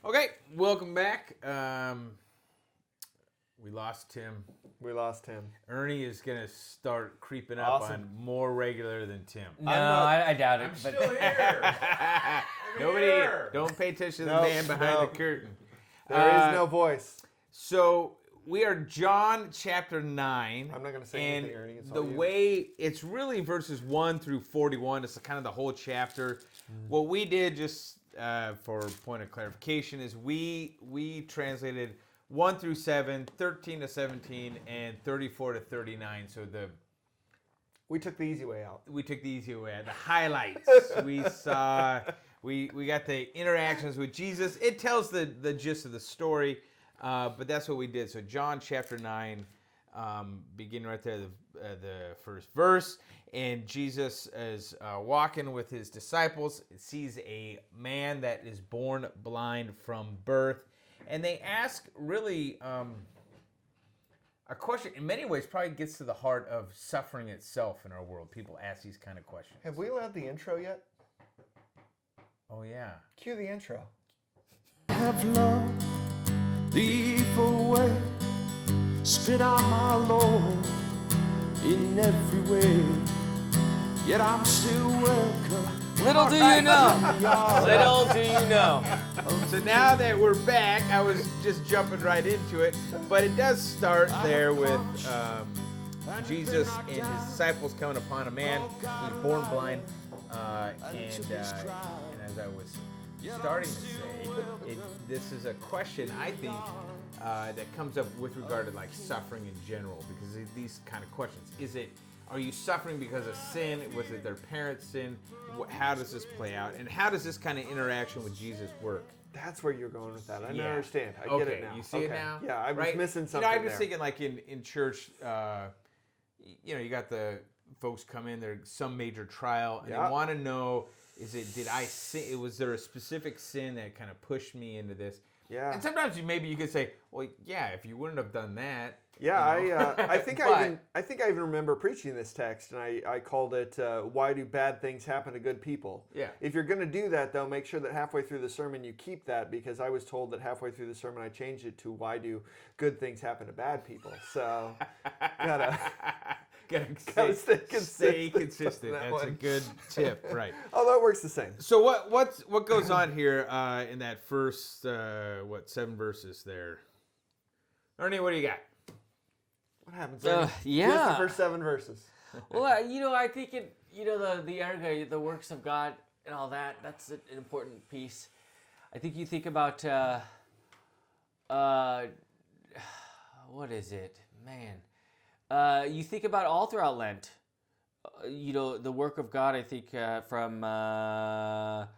Okay, welcome back. We lost Tim. We lost Tim. Ernie is gonna start creeping up Awesome. on more regular than Tim. No, I doubt it. I'm still here. Nobody, here. don't pay attention to Nope, the man behind nope. the curtain. There is no voice. So we are John chapter 9. I'm not going to say and anything, Ernie. It's the all you. way it's really verses 1 through 41. It's kind of the whole chapter. What we did, just for point of clarification, is we translated 1 through 7, 13 to 17, and 34 to 39. So We took the easy way out. we took the easy way. The highlights. We saw. We got the interactions with Jesus. It tells the gist of the story, but that's what we did. So John chapter 9, beginning right there, the first verse, and Jesus is walking with his disciples, sees a man that is born blind from birth, and they ask really a question. In many ways, probably gets to the heart of suffering itself in our world. People ask these kind of questions. Have we allowed the intro yet? Oh yeah. Cue the intro. Have loved the evil way, spit out my Lord in every way, yet I'm still welcome. Little do you know. Little do you know. So now that we're back, I was just jumping right into it, but it does start there with Jesus and his disciples coming upon a man who's born blind, and as I was starting to say, this is a question I think that comes up with regard to like suffering in general, because these kind of questions. Are you suffering because of sin? Was it their parents' sin? How does this play out? And how does this kind of interaction with Jesus work? That's where you're going with that. I Yeah. understand. I Okay, get it now. you see it now? Yeah, I was Right? missing something You know, I'm just there. thinking like in church, you got the folks come in, there's some major trial, and Yeah. they want to know, did I sin? Was there a specific sin that kind of pushed me into this? Yeah. And sometimes maybe you could say, well, yeah, if you wouldn't have done that. Yeah, you know. I think But- I think I even remember preaching this text, and I called it "Why Do Bad Things Happen to Good People?" Yeah. If you're going to do that, though, make sure that halfway through the sermon you keep that, because I was told that halfway through the sermon I changed it to "Why Do Good Things Happen to Bad People?" So gotta Gotta stay consistent Stay on consistent. that That's a one. good tip, right? although it works the same. So what goes on here in that first 7 verses there? Ernie, what do you got? What happens? Ernie? yeah. Just the first 7 verses. Well, I think the works of God and all that. That's an important piece. I think you think about what is it, man? You think about all throughout Lent. The work of God. I think from the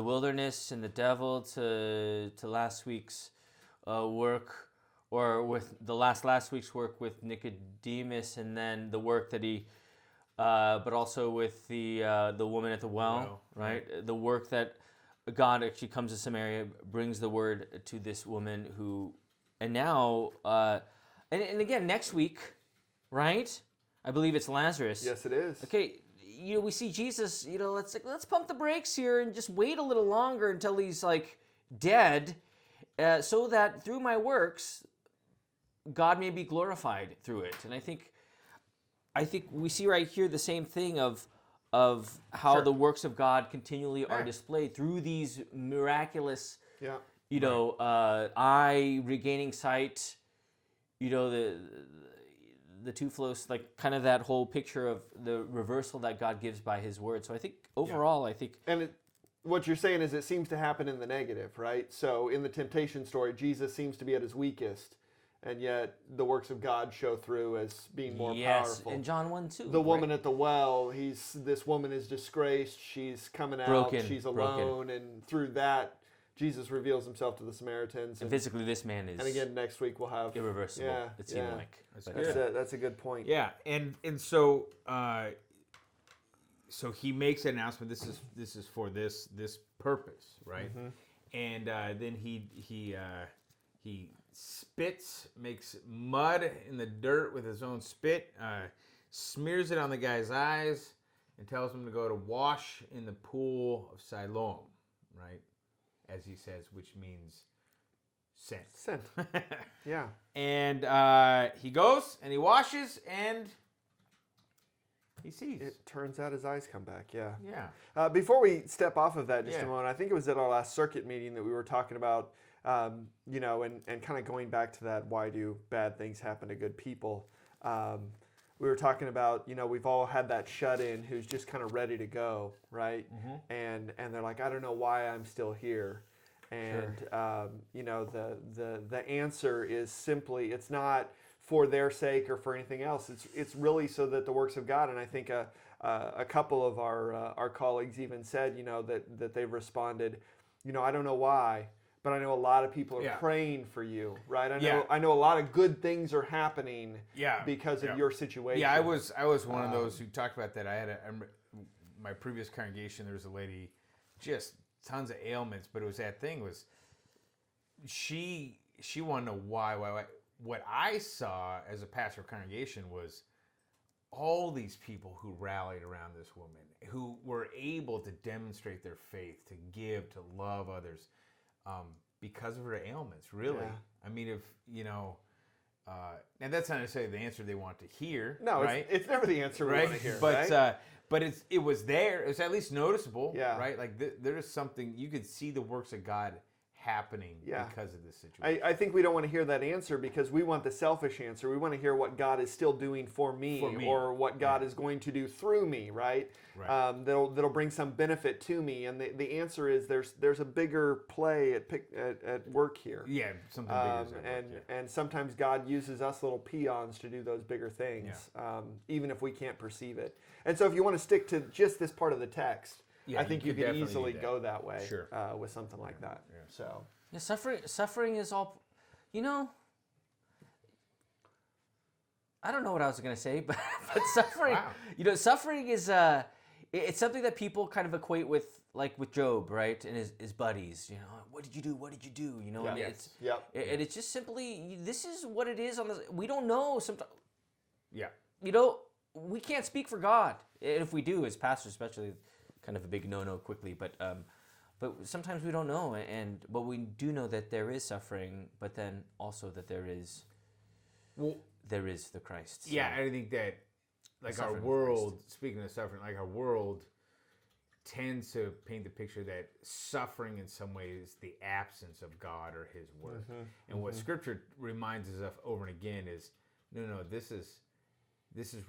wilderness and the devil to last week's work. Or with the last week's work with Nicodemus, and then the work that he, but also with the woman at the well, right? The work that God actually comes to Samaria, brings the word to this woman who, and now, and again next week, right? I believe it's Lazarus. Yes, it is. Okay, we see Jesus. Let's pump the brakes here and just wait a little longer until he's like dead, so that through my works, God may be glorified through it. And I think we see right here the same thing of how Sure. the works of God continually are displayed through these miraculous, Yeah. eye regaining sight, the two flows, like kind of that whole picture of the reversal that God gives by his word. So I think overall, And what you're saying is it seems to happen in the negative, right? So in the temptation story, Jesus seems to be at his weakest, and yet the works of God show through as being more powerful. in John 1:2. The woman at the well, this woman is disgraced, she's coming out, Broken, she's broken. alone, and through that, Jesus reveals himself to the Samaritans. And physically, this man is and again, next week we'll have irreversible. Yeah, it seemed yeah. like. But- That's a good point. Yeah, and so so he makes an announcement. This is for this purpose, right? And then he spits, makes mud in the dirt with his own spit, smears it on the guy's eyes, and tells him to go to wash in the pool of Siloam, right? as he says, which means sent. Sin. Yeah. And he goes and he washes and he sees. It turns out his eyes come back. Yeah. Yeah. Before we step off of that just Yeah. a moment, I think it was at our last circuit meeting that we were talking about, you know, and kind of going back to that, why do bad things happen to good people? We were talking about, you know, we've all had that shut-in who's just kind of ready to go, right? And they're like, I don't know why I'm still here. And, you know, the answer is simply, it's not for their sake or for anything else. It's really so that the works of God, and I think a couple of our colleagues even said, you know, that they've responded, you know, I don't know why, but I know a lot of people are Yeah. praying for you, right? Yeah. I know a lot of good things are happening Yeah. because of Yeah. your situation. Yeah, I was one of those who talked about that. I had my previous congregation. There was a lady, just tons of ailments, but it was that thing was she wanted to know why. What I saw as a pastor of congregation was all these people who rallied around this woman, who were able to demonstrate their faith, to give, to love others, because of her ailments. Really, Yeah. I mean, if you know. And that's not necessarily the answer they want to hear. No, right? it's never the answer we want to hear, But right? but it was there. It was at least noticeable. Yeah. Right. Like there is something you could see the works of God happening Yeah. because of this situation. I think we don't want to hear that answer because we want the selfish answer. We want to hear what God is still doing for me, For me. or what God is going to do through me, right? Right. That'll bring some benefit to me. And the answer is there's a bigger play at work here. Yeah. Something bigger. is at work, And sometimes God uses us little peons to do those bigger things, even if we can't perceive it. And so if you want to stick to just this part of the text, Yeah, I think you you could could definitely easily do that. go that way Sure. with something like that. So. Yeah, suffering is all, you know. I don't know what I was gonna say, but suffering, Wow. you know, suffering is it's something that people kind of equate with, like with Job, right, and his buddies. You know, what did you do? What did you do? You know, and it's Yep. and it's just simply this is what it is on the. We don't know sometimes. Yeah. You know, we can't speak for God. And if we do, as pastors, especially, kind of a big no-no quickly. But sometimes we don't know, but we do know that there is suffering, but then also that there is the Christ. So, Yeah. I think that like our suffering of world. Speaking of suffering, like our world tends to paint the picture that suffering in some ways is the absence of God or His work. And what Scripture reminds us of over and again is, no, this is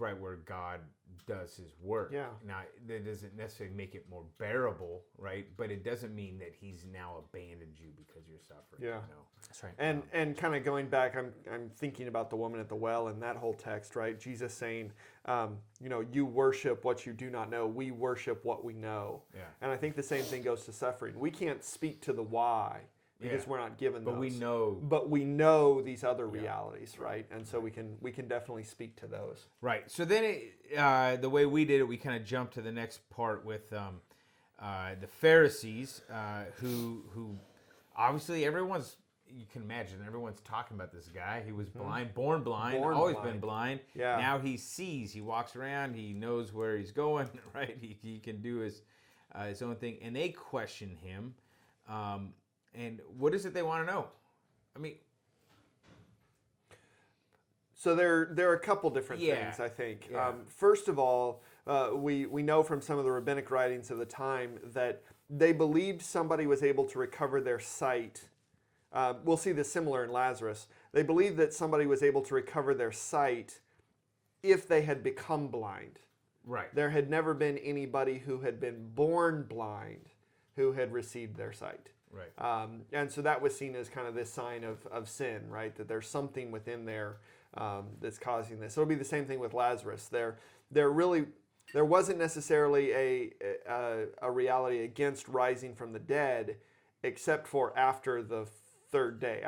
right where God does His work. Yeah. Now, that doesn't necessarily make it more bearable, right? But it doesn't mean that He's now abandoned you because you're suffering. Yeah. You know? that's right. And kind of going back, I'm thinking about the woman at the well and that whole text, right? Jesus saying, you know, you worship what you do not know. We worship what we know. Yeah. And I think the same thing goes to suffering. We can't speak to the why because Yeah. we're not given But those. we know. But we know these other realities, right? And so we can definitely speak to those. Right. So then the way we did it, we kind of jumped to the next part with the Pharisees, who obviously you can imagine everyone's talking about this guy. He was blind, born blind, Born always blind. been blind. Yeah. Now he sees. He walks around. He knows where he's going. Right. He can do his own thing. And they question him. And what is it they want to know? I mean, So there are a couple different Yeah. things, I think. Yeah. First of all, we know from some of the rabbinic writings of the time that they believed somebody was able to recover their sight. We'll see this similar in Lazarus. They believed that somebody was able to recover their sight if they had become blind. right. There had never been anybody who had been born blind who had received their sight. Right. And so that was seen as kind of this sign of sin, right? That there's something within there that's causing this. So it'll be the same thing with Lazarus. There wasn't necessarily a reality against rising from the dead, except for after the third day,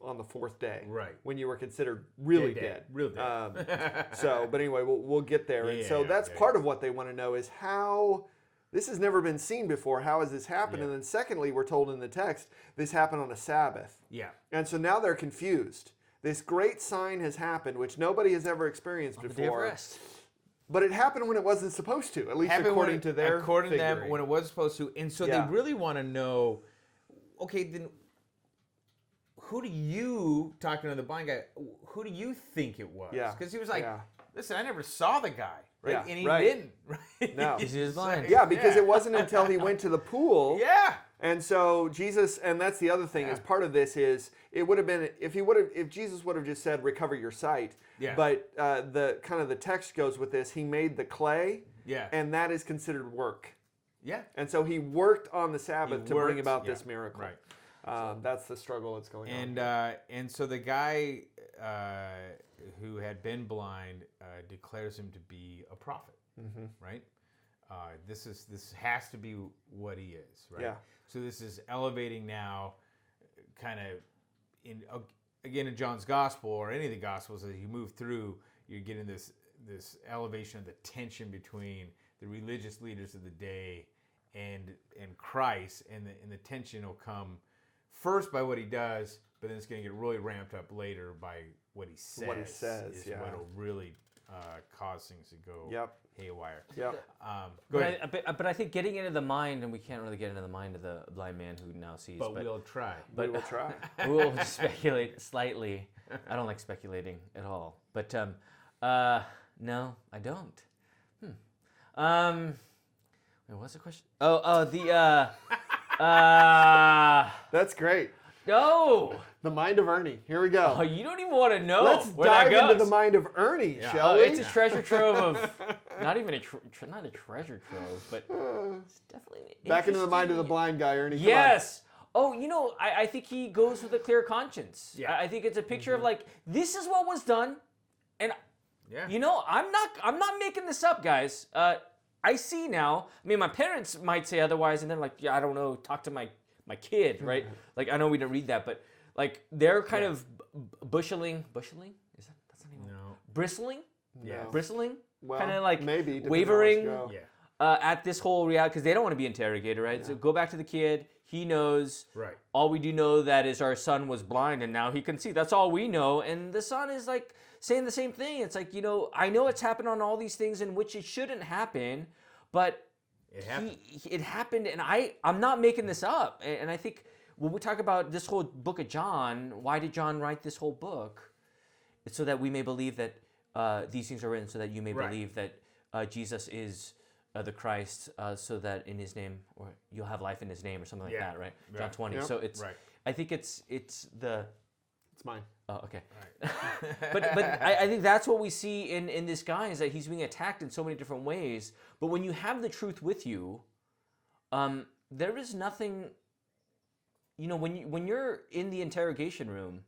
on the fourth day, Right. when you were considered really Dead. dead. Real dead. But anyway, we'll get there. And so Yeah, that's yeah, part of what they want to know is how. This has never been seen before. How has this happened? Yeah. And then secondly, we're told in the text, this happened on a Sabbath. Yeah. And so now they're confused. This great sign has happened, which nobody has ever experienced The day of before. rest. But it happened when it wasn't supposed to, at least Happened according when- to their according to them figuring. when it was supposed to, and so Yeah. they really want to know okay, then who do you, talking to the blind guy, who do you think it was? Yeah. Because he was like, Yeah. listen, I never saw the guy, right? Yeah, And he right. didn't, right? No. Because he was blind. Yeah, because it wasn't until he went to the pool. Yeah. And so Jesus, and that's the other thing, Yeah. is part of this is it would have been if Jesus would have just said recover your sight. Yeah. But the kind of the text goes with this. He made the clay. Yeah. And that is considered work. Yeah. And so he worked on the Sabbath to bring worked, about yeah, this miracle. right. That's the struggle that's going on. And so the guy who had been blind declares him to be a prophet, right? This has to be what he is, right? Yeah. So this is elevating now, kind of in John's gospel or any of the gospels as you move through, you're getting this elevation of the tension between the religious leaders of the day and Christ, and the tension will come first by what he does, but then it's going to get really ramped up later by what he says. What he says, is yeah. what'll really cause things to go Yep. haywire. Yep. Go ahead. But I think getting into the mind, and we can't really get into the mind of the blind man who now sees. But we'll try. We will try. We'll speculate slightly. I don't like speculating at all. But no, I don't. Wait, what's the question? That's great. No. The mind of Ernie. Here we go. Oh, you don't even want to know Let's where that dive into goes. the mind of Ernie, shall Oh, we? it's a treasure trove of not even not a treasure trove, but it's definitely an Back into the mind of the interesting- blind guy, Ernie. Come on. Yes. Oh, I think he goes with a clear conscience. Yeah. I think it's a picture of like, this is what was done, and Yeah. I'm not making this up, guys. I see now. I mean, my parents might say otherwise, and then like, yeah, I don't know. Talk to my kid, right? Like, I know we didn't read that, but like they're kind of bushling. Bushling? Is that's not even No. bristling? Yeah. Bristling? Well, kind of like maybe depending on wavering. how it's Yeah. At this whole reality, because they don't want to be interrogated, right? So go back to the kid. He knows. Right. All we do know that is our son was blind and now he can see. That's all we know. And the son is like saying the same thing. It's like, I know it's happened on all these things in which it shouldn't happen, but It happened. it happened, and I'm not making this up. And I think when we talk about this whole book of John, why did John write this whole book? It's so that we may believe that these things are written, so that you may Right. believe that Jesus is the Christ, so that in His name, or you'll have life in His name, or something like Yeah. that, right? Right. John 20. Yep. So it's, Right. I think it's the. It's mine. Oh, okay. but I think that's what we see in this guy, is that he's being attacked in so many different ways. But when you have the truth with you, there is nothing. When you're in the interrogation room,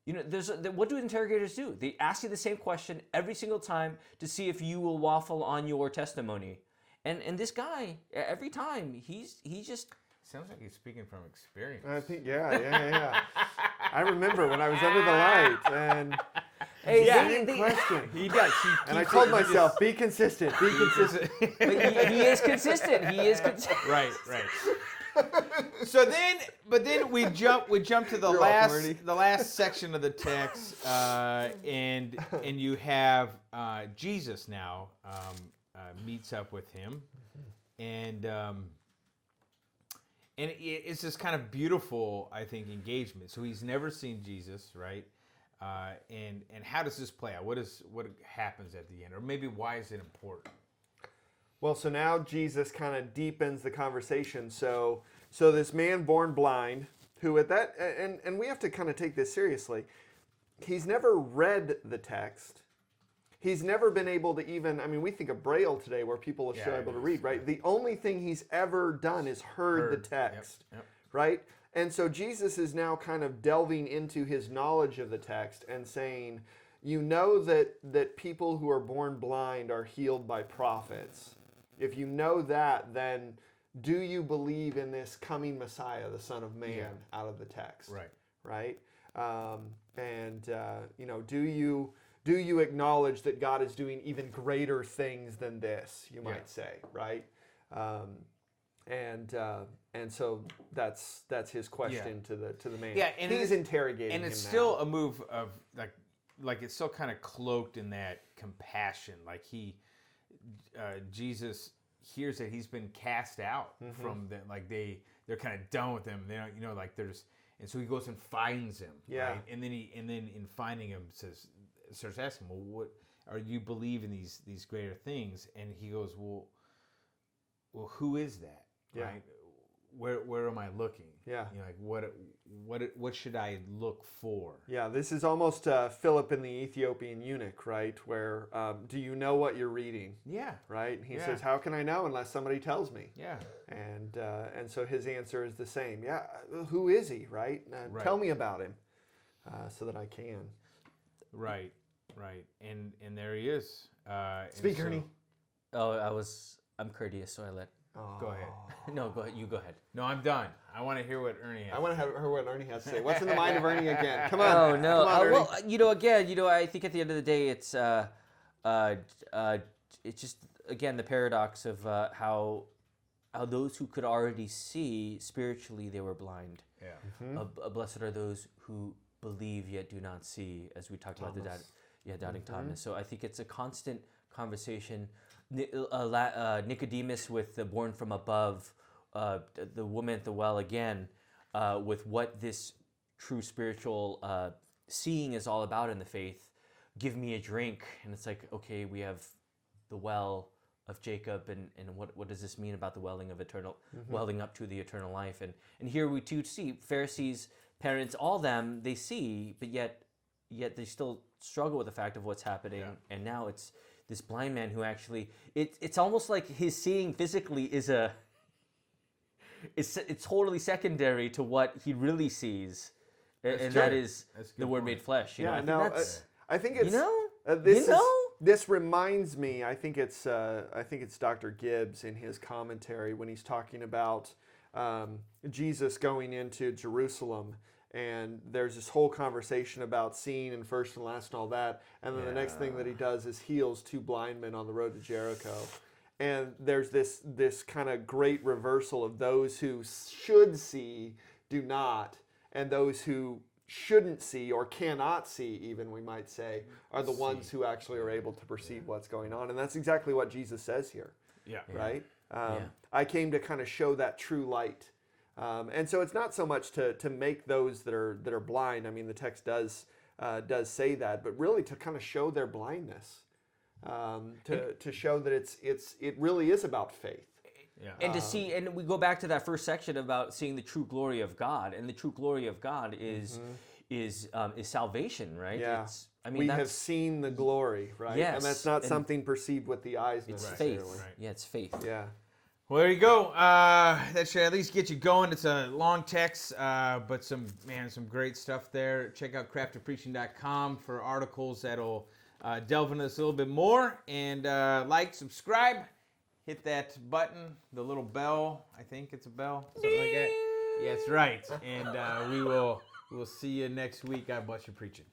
what do interrogators do? They ask you the same question every single time to see if you will waffle on your testimony. And this guy, every time, he just. Sounds like he's speaking from experience. I think, yeah. I remember when I was under the light, and Hey, same question. He does. And I told myself, be consistent, be consistent. But he is consistent. He is consistent. Right. So then we jump to the You're welcome, Ernie. last section of the text, and you have Jesus now meets up with him, and it's this kind of beautiful, I think, engagement. So he's never seen Jesus, right? And how does this play out? What happens at the end, or maybe why is it important? Well, so now Jesus kind of deepens the conversation. So this man born blind, who at that, and we have to kind of take this seriously, he's never read the text. He's never been able to even, we think of Braille today where people are still able to read, right? The only thing he's ever done is heard the text, Yep. right? And so Jesus is now kind of delving into his knowledge of the text and saying, that people who are born blind are healed by prophets. If you know that, then do you believe in this coming Messiah, the Son of Man, out of the text? Right. Do you acknowledge that God is doing even greater things than this? You might say, right? And so that's his question to the man. Yeah, and he's interrogating him. And it's now. still a move of like it's still kind of cloaked in that compassion. Like Jesus hears that he's been cast out from the, like they're kind of done with him. They don't, like there's, and so he goes and finds him. Yeah. Right? And then in finding him starts asking, well, what are you believe in these greater things? And he goes, well, who is that? Yeah. Right? Where am I looking? Yeah. Like what should I look for? Yeah, this is almost Philip and the Ethiopian eunuch, right? Where do you know what you're reading? Yeah. Right? And he Yeah. says, "How can I know unless somebody tells me?" Yeah. And so his answer is the same. Yeah, who is he? Right? Right. Tell me about him, so that I can. Right. Right. And there he is. And Speak, so- Ernie. Oh, I'm courteous, so I let. Go ahead. No, go ahead. You go ahead. No, I'm done. I want to hear what Ernie has. I want to hear what Ernie has to say. What's in the mind of Ernie again? Come on. Oh no! Come on, Ernie. Well, again, I think at the end of the day, it's just again the paradox of how those who could already see spiritually they were blind. Yeah. Blessed are those who believe yet do not see, as we talked about doubting Thomas. So I think it's a constant conversation. Nicodemus with the born from above, the woman at the well again, with what this true spiritual seeing is all about in the faith. Give me a drink, and it's like, okay, we have the well of Jacob, and what does this mean about the welling up to the eternal life? And here we too see Pharisees, parents, all them they see, but yet they still struggle with the fact of what's happening. Yeah. And now it's this blind man who actually it's almost like his seeing physically it's totally secondary to what he really sees, and that is That's a the good Word point. made flesh. Yeah, I think no, that's, I think it's you know? this reminds me. I think it's Dr. Gibbs in his commentary when he's talking about Jesus going into Jerusalem, and there's this whole conversation about seeing and first and last and all that, and then the next thing that he does is heals 2 blind men on the road to Jericho. And there's this kind of great reversal of those who should see do not, and those who shouldn't see or cannot see, even we might say, are the ones who actually are able to perceive what's going on. And that's exactly what Jesus says here, Yeah. right? I came to kind of show that true light. And so it's not so much to make those that are blind. I mean, the text does say that, but really to kind of show their blindness. To show that it really is about faith. Yeah. And to see, and we go back to that first section about seeing the true glory of God, and the true glory of God is salvation, right? Yeah. We have seen the glory, right? Yes, And that's not and something perceived with the eyes it's necessarily. faith. Right. Yeah, it's faith. Yeah. Well, there you go. That should at least get you going. It's a long text, but some great stuff there. Check out craftofpreaching.com for articles that'll delve into this a little bit more. And subscribe, hit that button, the little bell. I think it's a bell, something like that. Yeah, that's right. And we will see you next week. God bless you preaching.